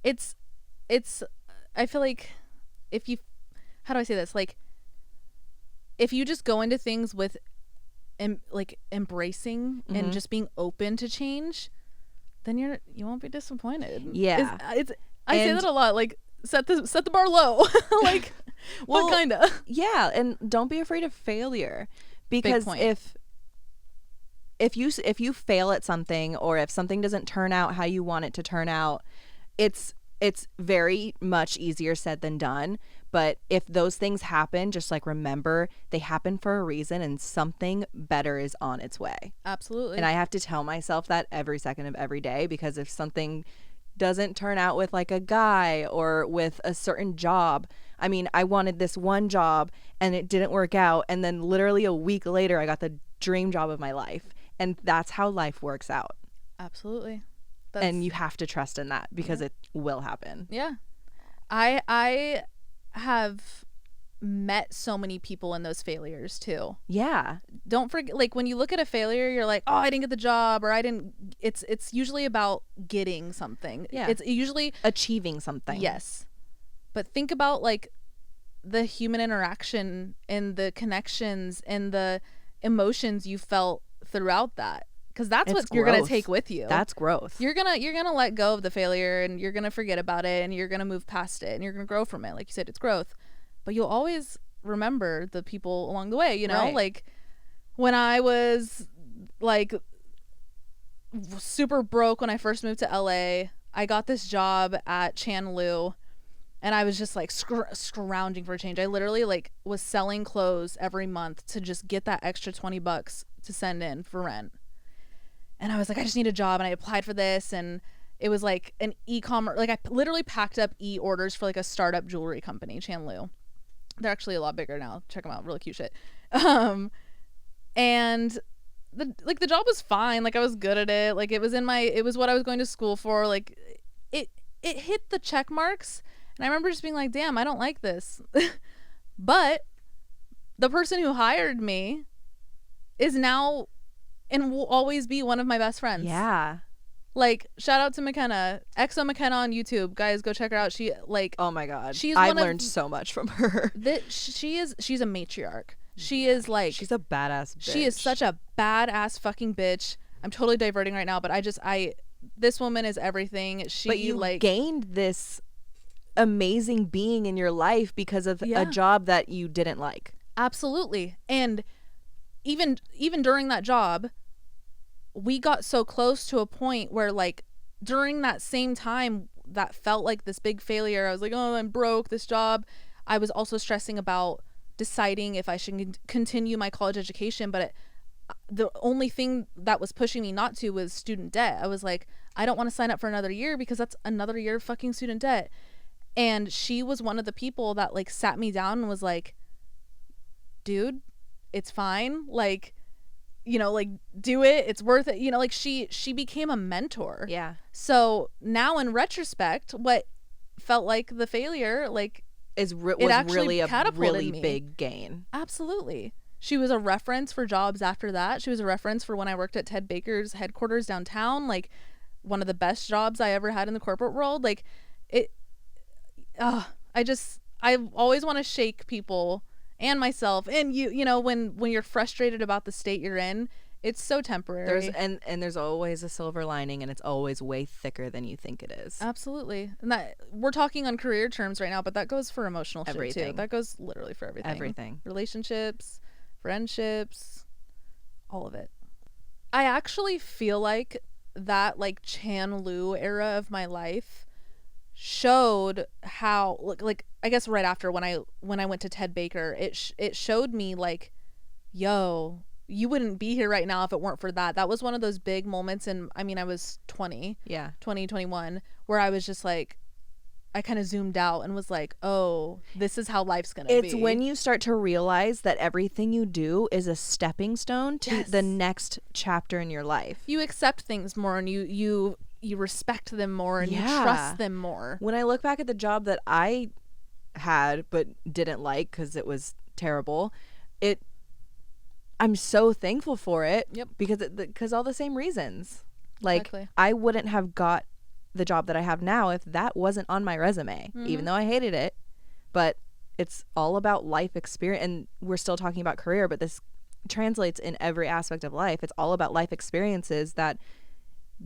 it's I feel like if you, how do I say this? Like if you just go into things with like embracing and just being open to change, then you won't be disappointed. Yeah. I say that a lot, like set the bar low. Like what kind of? Yeah, and don't be afraid of failure, because if you fail at something, or if something doesn't turn out how you want it to turn out, it's very much easier said than done. But if those things happen, just like remember they happen for a reason and something better is on its way. Absolutely. And I have to tell myself that every second of every day, because if something doesn't turn out with like a guy or with a certain job, I mean, I wanted this one job and it didn't work out, and then literally a week later I got the dream job of my life, and that's how life works out. Absolutely. And you have to trust in that, because it will happen. Yeah. I have met so many people in those failures too. Yeah. Don't forget, like when you look at a failure, you're like, oh, I didn't get the job, or I didn't. It's usually about getting something. Yeah. It's usually achieving something. Yes. But think about like the human interaction and the connections and the emotions you felt throughout that, because that's what you're gonna take with you. That's growth. You're gonna let go of the failure, and you're gonna forget about it, and you're gonna move past it, and you're gonna grow from it. Like you said, it's growth. But you'll always remember the people along the way, you know? Right. Like when I was like super broke when I first moved to LA, I got this job at Chandlu, and I was just like scrounging for change. I literally like was selling clothes every month to just get that extra $20 to send in for rent. And I was like, I just need a job, and I applied for this, and it was like an e-commerce, like I literally packed up e-orders for like a startup jewelry company, Chandlu. They're actually a lot bigger now. Check them out. Really cute shit. And the job was fine. Like I was good at it. Like it was what I was going to school for. Like it hit the check marks. And I remember just being like, damn, I don't like this. But the person who hired me is now and will always be one of my best friends. Yeah. Like, shout out to McKenna. Exo McKenna on YouTube. Guys, go check her out. She, like... Oh, my God. I've learned so much from her. She's a matriarch. She is, like... She's a badass bitch. She is such a badass fucking bitch. I'm totally diverting right now, but this woman is everything. But you, like... gained this amazing being in your life because of a job that you didn't like. Absolutely. And even during that job... we got so close to a point where, like, during that same time that felt like this big failure, I was like, oh, I'm broke, this job. I was also stressing about deciding if I should continue my college education. But the only thing that was pushing me not to was student debt. I was like, I don't want to sign up for another year because that's another year of fucking student debt. And she was one of the people that, like, sat me down and was like, dude, it's fine. Like, you know, like, do it, it's worth it, you know, like she became a mentor. Yeah. So now in retrospect, what felt like the failure, like, was really a really big gain. Absolutely. She was a reference for jobs after that. She was a reference for when I worked at Ted Baker's headquarters downtown, like one of the best jobs I ever had in the corporate world. Like I always want to shake people and myself, and you know, when you're frustrated about the state you're in, it's so temporary. There's always a silver lining, and it's always way thicker than you think it is. Absolutely. And that we're talking on career terms right now, but that goes for emotional shit too. That goes literally for everything. Relationships, friendships, all of it. I actually feel like that, like, Chan Lu era of my life showed how, like I guess right after when I went to Ted Baker, it showed me, like, yo, you wouldn't be here right now if it weren't for that. That was one of those big moments. And I mean, I was 20, 21, where I was just like, I kind of zoomed out and was like, oh, this is how life's gonna be. It's when you start to realize that everything you do is a stepping stone to the next chapter in your life. You accept things more, and you respect them more, and you trust them more. When I look back at the job that I had but didn't like because it was terrible, I'm so thankful for it. Yep. Because all the same reasons. Like, exactly. I wouldn't have got the job that I have now if that wasn't on my resume, even though I hated it. But it's all about life experience, and we're still talking about career, but this translates in every aspect of life. It's all about life experiences that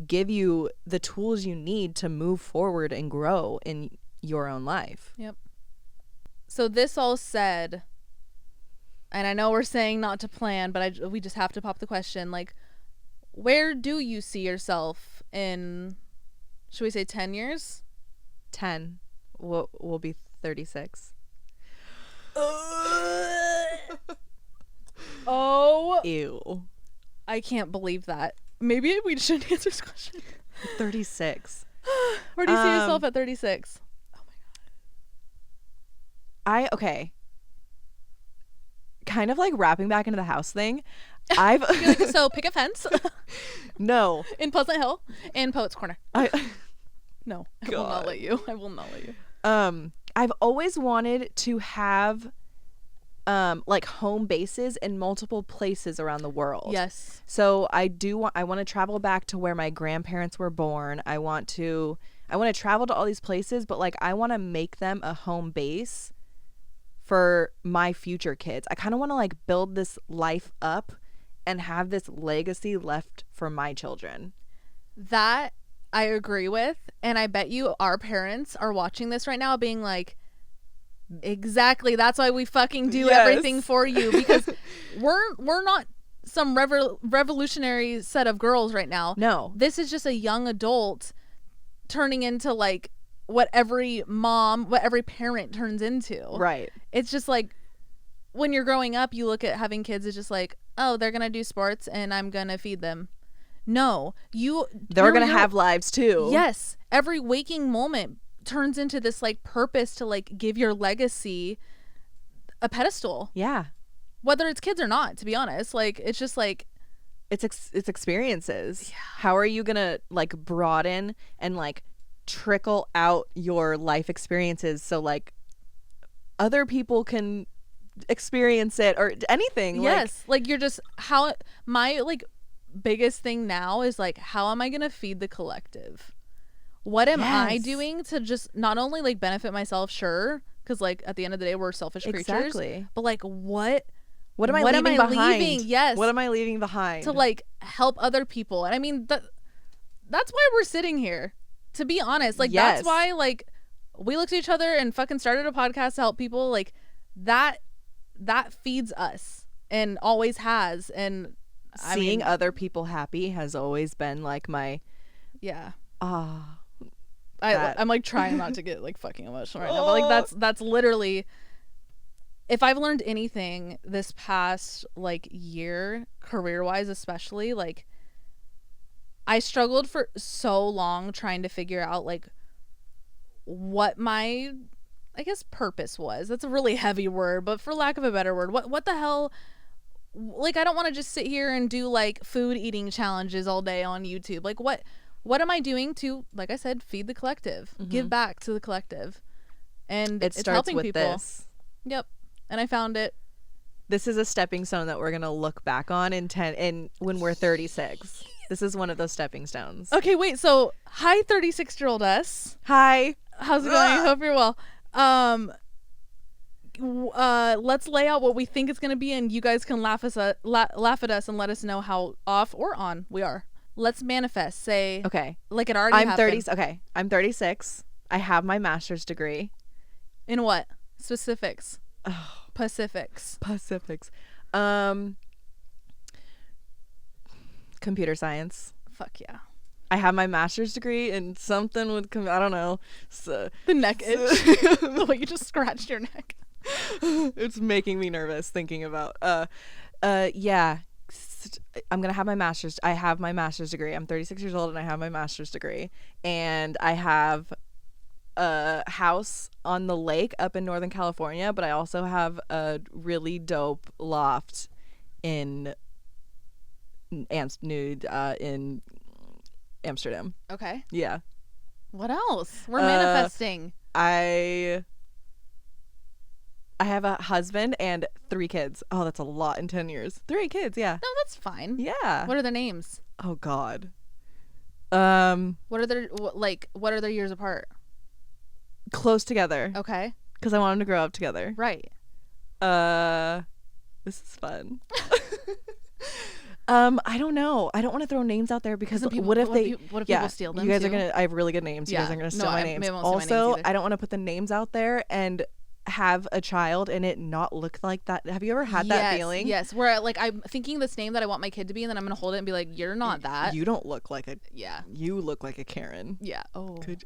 give you the tools you need to move forward and grow in your own life. Yep. So this all said, and I know we're saying not to plan, but we just have to pop the question, like, where do you see yourself in, should we say 10 years? 10. We'll be 36. Oh. Ew. I can't believe that. Maybe we shouldn't answer this question. 36. Where do you see yourself at 36? Oh my god. Okay. Kind of like wrapping back into the house thing. So pick a fence. No. In Pleasant Hill and Poets Corner. No, I God. will not let you. I will not let you. I've always wanted to have like home bases in multiple places around the world. Yes. So I want to travel back to where my grandparents were born. I want to travel to all these places, but, like, I want to make them a home base for my future kids. I kind of want to, like, build this life up and have this legacy left for my children. That I agree with, and I bet you our parents are watching this right now being like, exactly, that's why we fucking do everything for you, because we're not some revolutionary set of girls right now. No. This is just a young adult turning into, like, what every parent turns into. Right. It's just like, when you're growing up, you look at having kids, it's just like, oh, they're gonna do sports and I'm gonna feed them. No, they're gonna have lives too. Yes. Every waking moment turns into this, like, purpose to, like, give your legacy a pedestal. Yeah. Whether it's kids or not, to be honest. Like, it's just like, it's experiences. How are you gonna like broaden and like trickle out your life experiences so like other people can experience it or anything? Yes, like you're just how my like biggest thing now is like, how am I gonna feed the collective? What am I Yes. doing to just not only like benefit myself, sure, because like at the end of the day we're selfish creatures, Exactly. but like what What am I what leaving am I behind? leaving? Yes. What am I leaving behind? to like help other people? And I mean that's why we're sitting here. To be honest, like Yes. that's why like we looked at each other and fucking started a podcast to help people. Like that feeds us and always has. And Seeing other people happy has always been like my yeah. that. I'm like trying not to get like fucking emotional right now, but like that's literally, if I've learned anything this past like year, career wise especially, like I struggled for so long trying to figure out like what my, I guess, purpose was. That's a really heavy word, but for lack of a better word, what the hell, like I don't want to just sit here and do like food eating challenges all day on YouTube. Like what am I doing to, like I said, feed the collective, give back to the collective? And It it's starts helping with people. this. Yep. And I found it. This is a stepping stone that we're gonna look back on in when we're 36. This is one of those stepping stones. Okay, wait. So, hi, 36-year-old us. Hi. How's it going? I hope you're well. Let's lay out what we think it's gonna be, and you guys can laugh at us and let us know how off or on we are. Let's manifest. Say Okay. like it already I'm happened. 30. Okay. I'm 36. I have my master's degree. In what? Specifics. Pacifics. Computer science. Fuck yeah. I have my master's degree in something with I don't know. So, The neck itch. The way you just scratched your neck. it's making me nervous thinking about. Yeah. I'm gonna have my master's. I have my master's degree. I'm 36 years old and I have my master's degree, and I have a house on the lake up in Northern California, but I also have a really dope loft in in Amsterdam. Okay. Yeah. What else? We're manifesting. I have a husband and 3 kids. Oh, that's a lot in 10 years. 3 kids, yeah. No, that's fine. Yeah. What are their names? Oh God. What are their years apart? Close together. Okay. Because I want them to grow up together. Right. This is fun. I don't know. I don't want to throw names out there because what if people steal them? You guys too? are gonna. I have really good names. You guys are gonna steal my names. Also, I don't want to put the names out there and have a child and it not look like that. Have you ever had that feeling? Yes. Where like I'm thinking this name that I want my kid to be, and then I'm gonna hold it and be like, "You're not that. You don't look like a. Yeah. You look like a Karen. Yeah. Oh. Good.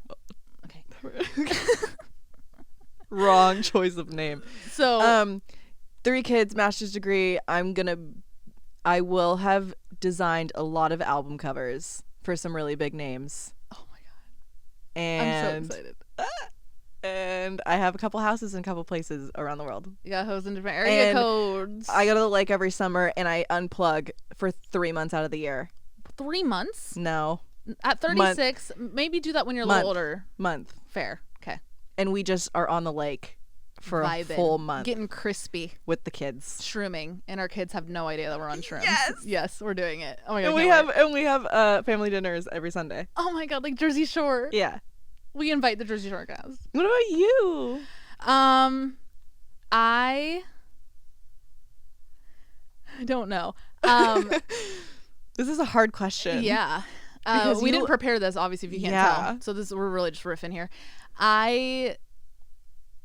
Okay. Wrong choice of name. So 3 kids, master's degree. I will have designed a lot of album covers for some really big names. Oh my god. And I'm so excited. And I have a couple houses in a couple places around the world. You got hoes in different area codes. I go to the lake every summer and I unplug for 3 months out of the year. 3 months? No. At 36, maybe do that when you're a little older. Month. Fair. Okay. And we just are on the lake for a full month. Getting crispy. With the kids. Shrooming. And our kids have no idea that we're on shrooms. Yes. Yes, we're doing it. Oh my god. And we have family dinners every Sunday. Oh my god, like Jersey Shore. Yeah. We invite the Jersey Shore guys. What about you? I don't know. This is a hard question. Yeah. We didn't prepare this, obviously, if you can't tell. So we're really just riffing here. I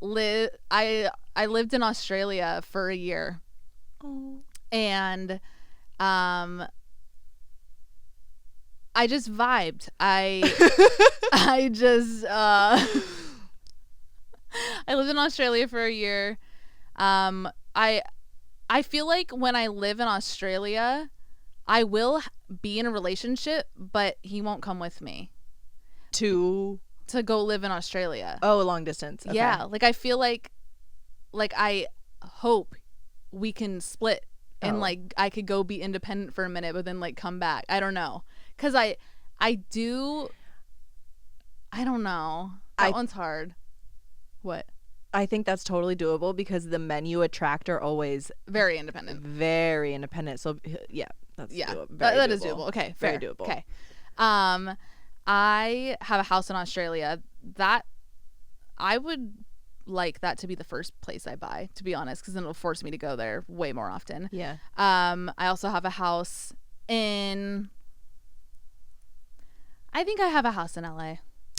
lived in Australia for a year. Oh. And I just vibed. I just I lived in Australia for a year. I feel like when I live in Australia, I will be in a relationship, but he won't come with me to go live in Australia. Oh, long distance. Okay. Yeah, like I feel like I hope we can split and Oh. like I could go be independent for a minute but then like come back. I don't know, because I don't know, that one's hard. What? I think that's totally doable because the men you attract are always Very independent. very independent. So yeah, that's doable. That is doable. Okay, fair. Very doable. Okay. I have a house in Australia that I would like that to be the first place I buy, to be honest, because then it'll force me to go there way more often. Yeah. I also have a house in. I think I have a house in LA.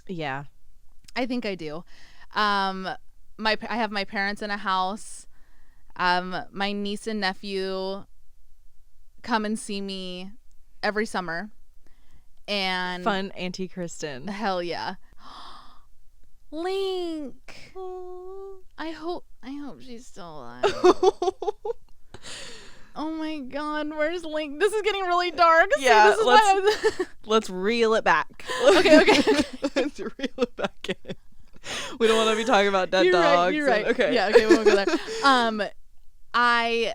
Yeah. I think I do. I have my parents in a house. My niece and nephew come and see me every summer. And Fun Auntie Kristen. hell yeah. Link. I hope she's still alive. Oh my god, where's Link? This is getting really dark. Yeah, See, this is let's reel it back. Okay. Let's reel it back in. We don't want to be talking about dead dogs. You're right. Okay. Yeah, okay, we won't go there. I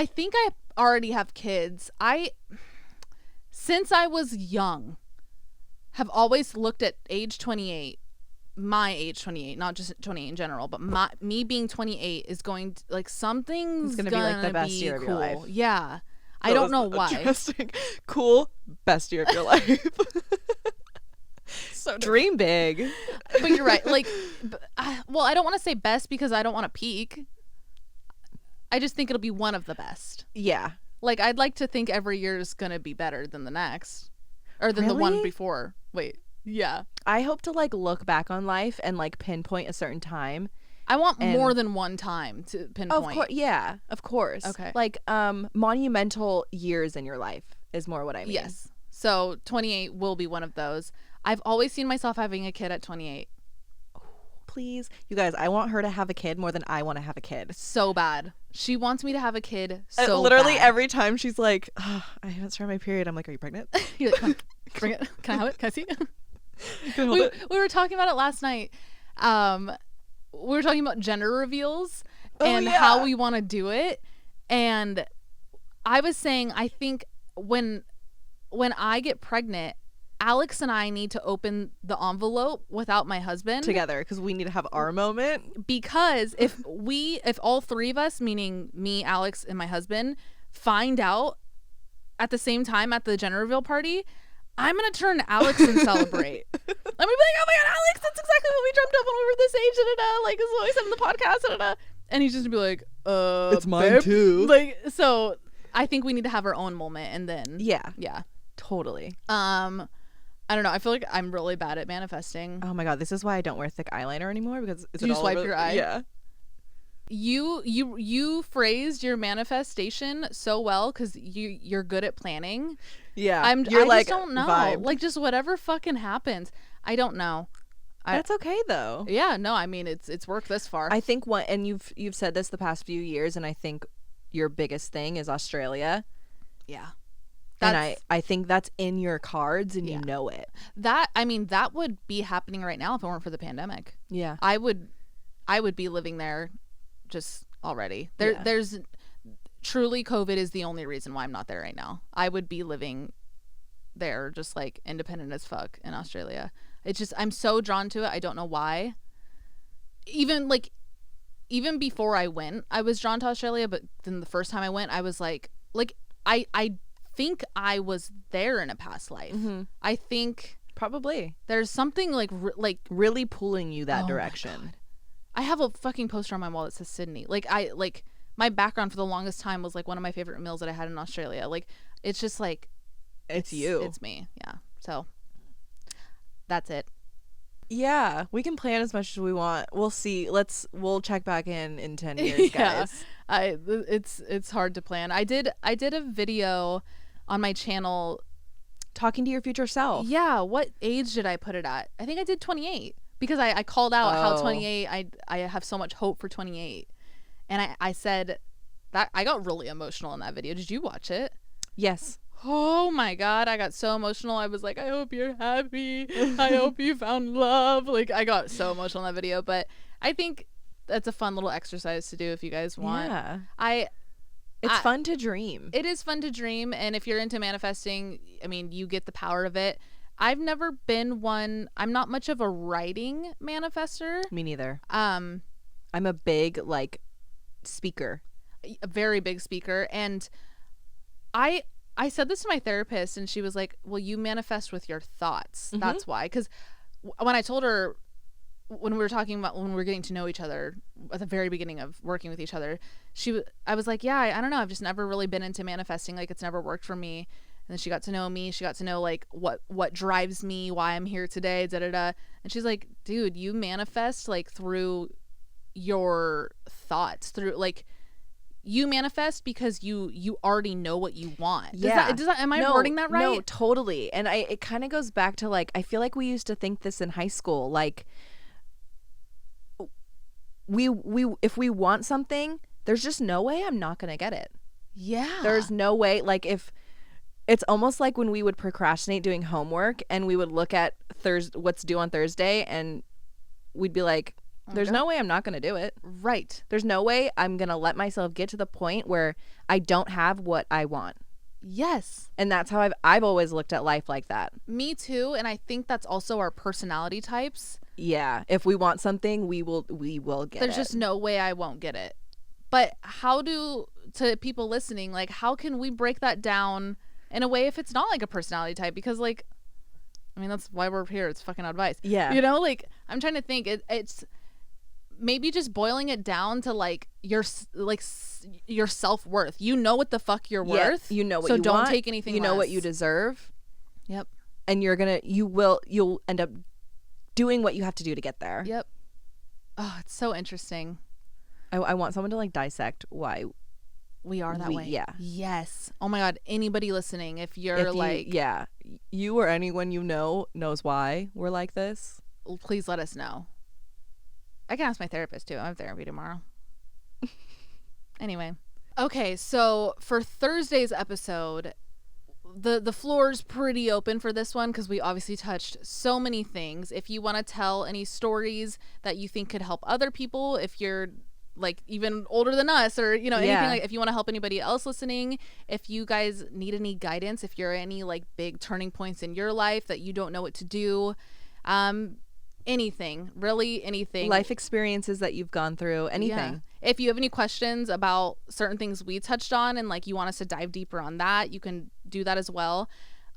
think I already have kids. Since I was young, have always looked at age 28, my age 28, not just 28 in general, but me being 28 is going to, like, something's gonna be like the best year of your life. Yeah. I don't know why. Interesting. Cool. Best year of your life. So dream big. But you're right. Like, well, I don't want to say best because I don't want to peak. I just think it'll be one of the best. Yeah. Like, I'd like to think every year is going to be better than the next. Or than the one Really? before. Wait. Yeah. I hope to like look back on life and like pinpoint a certain time. I want more than one time to pinpoint. Of course, yeah, of course. Okay. Like monumental years in your life is more what I mean. Yes. So 28 will be one of those. I've always seen myself having a kid at 28. Please, you guys, I want her to have a kid more than I want to have a kid. So bad. She wants me to have a kid so literally bad. every time she's like, I haven't started my period. I'm like, are you pregnant? You're like, come on, bring it. Can I have it? Can I see it? Can I hold it? We were talking about it last night. We were talking about gender reveals and how we want to do it. And I was saying, I think when I get pregnant, Alex and I need to open the envelope without my husband Together, because we need to have our moment. because if all three of us, meaning me, Alex, and my husband, find out at the same time at the gender reveal party, I'm gonna turn to Alex and celebrate. I'm gonna be like, oh my god, Alex, that's exactly what we dreamt of when we were this age, like, this is what we said in the podcast, and he's just gonna be like, It's mine babe. too. Like, so I think we need to have our own moment, and then Yeah, totally. I don't know, I feel like I'm really bad at manifesting. Oh my god, this is why I don't wear thick eyeliner anymore, because Do you swipe your eye? Yeah. You phrased your manifestation so well because you're good at planning. Yeah. I like, just don't know. vibe. Like, just whatever fucking happens. I don't know. That's okay though. Yeah, no, I mean it's worked this far. I think and you've said this the past few years, and I think your biggest thing is Australia. Yeah. And I think that's in your cards, and Yeah. you know it. That would be happening right now if it weren't for the pandemic. Yeah. I would be living there just already. Yeah. There's truly, COVID is the only reason why I'm not there right now. I would be living there just like independent as fuck in Australia. It's just, I'm so drawn to it. I don't know why. Even before I went, I was drawn to Australia, but then the first time I went, I was like I think I was there in a past life. Mm-hmm. I think Probably. there's something like Really pulling you that Oh my direction. God. I have a fucking poster on my wall that says Sydney. Like, my background for the longest time was like one of my favorite meals that I had in Australia. Like, it's just like It's you. It's me. Yeah. So that's it. Yeah, we can plan as much as we want. We'll see. We'll check back in 10 years, Yeah. guys. It's hard to plan. I did a video on my channel. Talking to your future self. Yeah, what age did I put it at? I think I did 28 because I called out how 28 I have so much hope for 28. And I said that I got really emotional in that video. Did you watch it? Yes. Oh my god, I got so emotional. I was like, I hope you're happy. I hope you found love. Like, I got so emotional in that video, but I think that's a fun little exercise to do if you guys want. Yeah. It's fun to dream. It is fun to dream, and if you're into manifesting, I mean, you get the power of it. I've never been one. I'm not much of a writing manifester. Me neither. I'm a big like speaker. A very big speaker, and I said this to my therapist, and she was like, "Well, you manifest with your thoughts. Mm-hmm. That's why." Because when I told her, when we were talking about when we were getting to know each other at the very beginning of working with each other, I was like, "Yeah, I don't know. I've just never really been into manifesting. Like, it's never worked for me." And then she got to know me. She got to know like what drives me, why I'm here today, da da da. And she's like, "Dude, you manifest like through your thoughts, through like." You manifest because you already know what you want. Does that am I wording that right? No, totally. And it kind of goes back to like, I feel like we used to think this in high school. Like we if we want something, there's just no way I'm not going to get it. Yeah. There's no way. Like if it's almost like when we would procrastinate doing homework and we would look at what's due on Thursday and we'd be like, there's no way I'm not going to do it. Right. There's no way I'm going to let myself get to the point where I don't have what I want. Yes. And that's how I've always looked at life like that. Me too. And I think that's also our personality types. Yeah. If we want something, we will get it. There's just no way I won't get it. But to people listening, like, how can we break that down in a way if it's not like a personality type? Because like, I mean, that's why we're here. It's fucking Oddvice. Yeah. You know, like I'm trying to think it's maybe just boiling it down to like your self-worth. You know what the fuck you're worth. You know what so you don't want. take anything You know less. what you deserve. Yep. And you'll end up doing what you have to do to get there. Yep. Oh, it's so interesting. I want someone to like dissect why we are that way. Yeah. Yes. Oh my God. Anybody listening, if you or anyone you know knows why we're like this, please let us know. I can ask my therapist too. I have therapy tomorrow. Anyway. Okay, so for Thursday's episode, the floor's pretty open for this one because we obviously touched so many things. If you want to tell any stories that you think could help other people, if you're like even older than us or anything, like if you want to help anybody else listening, if you guys need any guidance, if you're any like big turning points in your life that you don't know what to do, anything, really anything, life experiences that you've gone through, anything. Yeah. If you have any questions about certain things we touched on and like you want us to dive deeper on that, you can do that as well.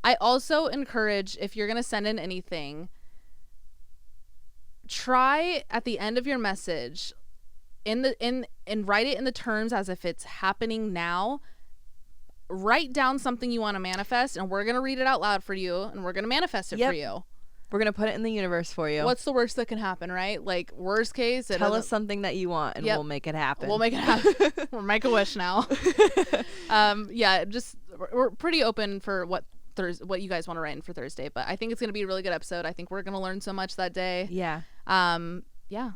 I also encourage, if you're going to send in anything, try at the end of your message and write it in the terms as if it's happening now. Write down something you want to manifest and we're going to read it out loud for you and we're going to manifest it for you. We're going to put it in the universe for you. What's the worst that can happen, right? Like, worst case, tell us something that you want and we'll make it happen. We'll make it happen. We'll make a wish now. Just we're pretty open for what you guys want to write in for Thursday, but I think it's going to be a really good episode. I think we're going to learn so much that day. Yeah. We're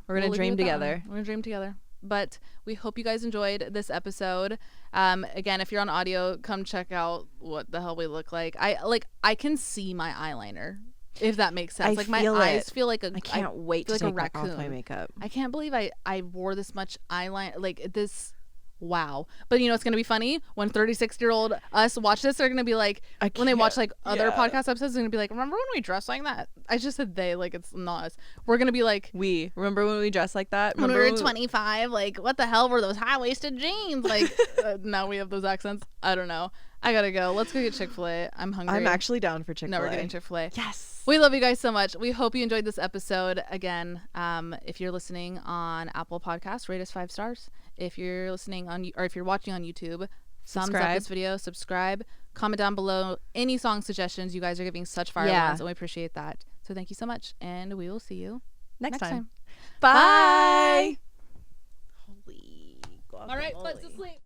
going to dream together. We're going to dream together. But we hope you guys enjoyed this episode. Again, if you're on audio, come check out what the hell we look like. I can see my eyeliner. If that makes sense. Like my eyes feel like I can't wait to take off my makeup. I can't believe I wore this much eyeliner. Like this. Wow. But it's going to be funny when 36-year-old us watch this. They're going to be like, when they watch like other podcast episodes, they're going to be like, remember when we dressed like that? I just said they, like it's not us. We're going to be like, remember when we dressed like that? When we were 25, like what the hell were those high-waisted jeans? Like now we have those accents. I don't know. I gotta go. Let's go get Chick-fil-A. I'm hungry. I'm actually down for Chick-fil-A. No, we're getting Chick-fil-A. Yes. We love you guys so much. We hope you enjoyed this episode. Again, if you're listening on Apple Podcasts, rate us 5 stars. If you're listening if you're watching on YouTube, thumbs up this video, subscribe, comment down below any song suggestions. You guys are giving such fire ones, and we appreciate that. So thank you so much, and we will see you next time. Bye. Holy guacamole. All right, let's sleep.